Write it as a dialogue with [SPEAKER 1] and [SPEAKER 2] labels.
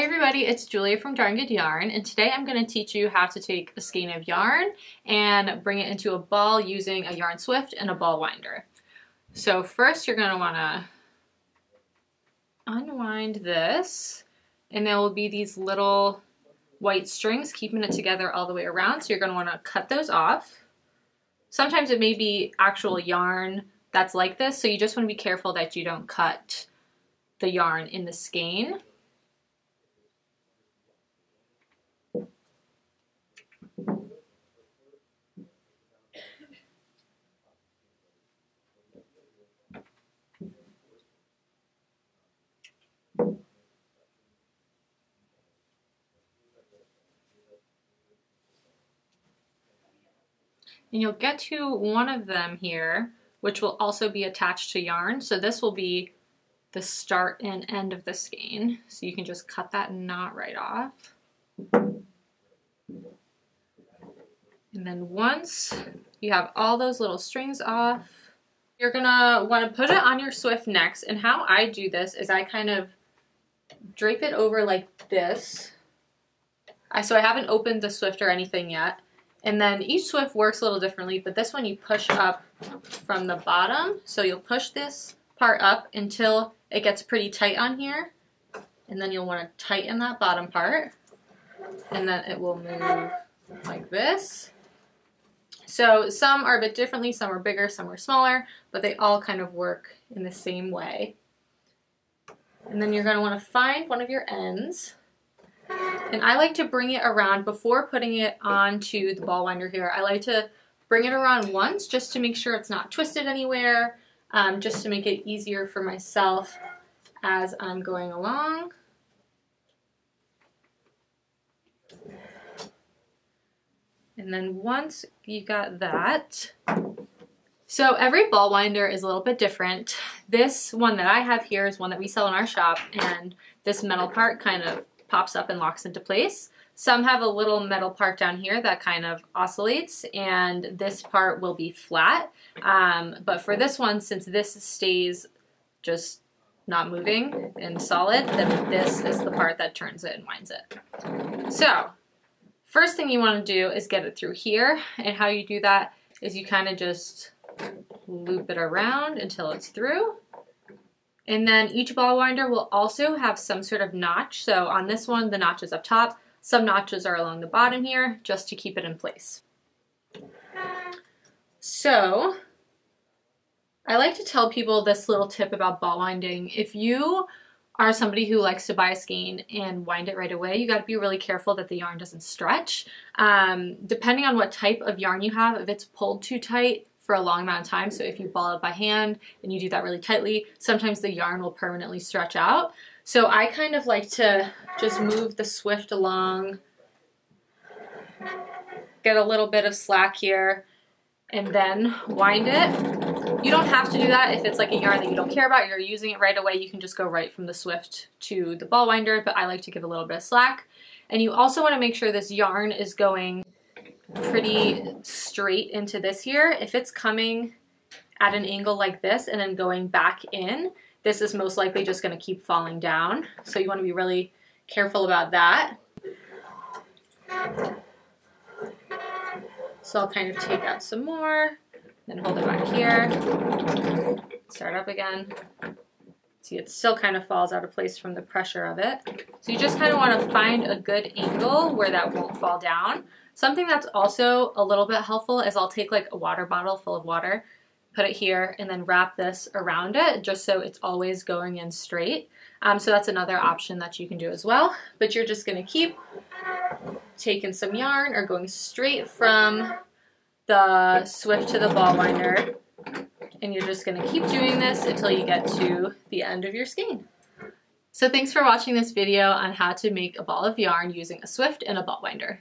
[SPEAKER 1] everybody, it's Julia from Darn Good Yarn, and today I'm going to teach you how to take a skein of yarn and bring it into a ball using a yarn swift and a ball winder. So first you're going to want to unwind this, and there will be these little white strings keeping it together all the way around, so you're going to want to cut those off. Sometimes it may be actual yarn that's like this, so you just want to be careful that you don't cut the yarn in the skein. And you'll get to one of them here, which will also be attached to yarn. So this will be the start and end of the skein. So you can just cut that knot right off. And then once you have all those little strings off, you're gonna wanna put it on your swift next. And how I do this is I kind of drape it over like this. So I haven't opened the swift or anything yet. And then each swift works a little differently, but this one you push up from the bottom. So you'll push this part up until it gets pretty tight on here. And then you'll want to tighten that bottom part. And then it will move like this. So some are a bit differently, some are bigger, some are smaller, but they all kind of work in the same way. And then you're going to want to find one of your ends. And I like to bring it around before putting it onto the ball winder here. I like to bring it around once just to make sure it's not twisted anywhere, just to make it easier for myself as I'm going along. And then once you got that, so every ball winder is a little bit different. This one that I have here is one that we sell in our shop, and this metal part kind of pops up and locks into place. Some have a little metal part down here that kind of oscillates, and this part will be flat. But for this one, since this stays just not moving and solid, then this is the part that turns it and winds it. So first thing you want to do is get it through here, and how you do that is you kind of just loop it around until it's through. And then each ball winder will also have some sort of notch. So on this one, the notch is up top. Some notches are along the bottom here, just to keep it in place. So I like to tell people this little tip about ball winding. If you are somebody who likes to buy a skein and wind it right away, you got to be really careful that the yarn doesn't stretch. Depending on what type of yarn you have, if it's pulled too tight for a long amount of time, so if you ball it by hand and you do that really tightly, sometimes the yarn will permanently stretch out. So I kind of like to just move the swift along, get a little bit of slack here, and then wind it. You don't have to do that if it's like a yarn that you don't care about, you're using it right away, you can just go right from the swift to the ball winder, but I like to give a little bit of slack. And you also want to make sure this yarn is going pretty straight into this here. If it's coming at an angle like this and then going back in, this is most likely just going to keep falling down. So you want to be really careful about that. So I'll kind of take out some more, then hold it back here, start up again. See, it still kind of falls out of place from the pressure of it. So you just kind of want to find a good angle where that won't fall down. Something that's also a little bit helpful is I'll take like a water bottle full of water, put it here, and then wrap this around it just so it's always going in straight. So that's another option that you can do as well. But you're just going to keep taking some yarn or going straight from the swift to the ball winder. And you're just going to keep doing this until you get to the end of your skein. So thanks for watching this video on how to make a ball of yarn using a swift and a ball winder.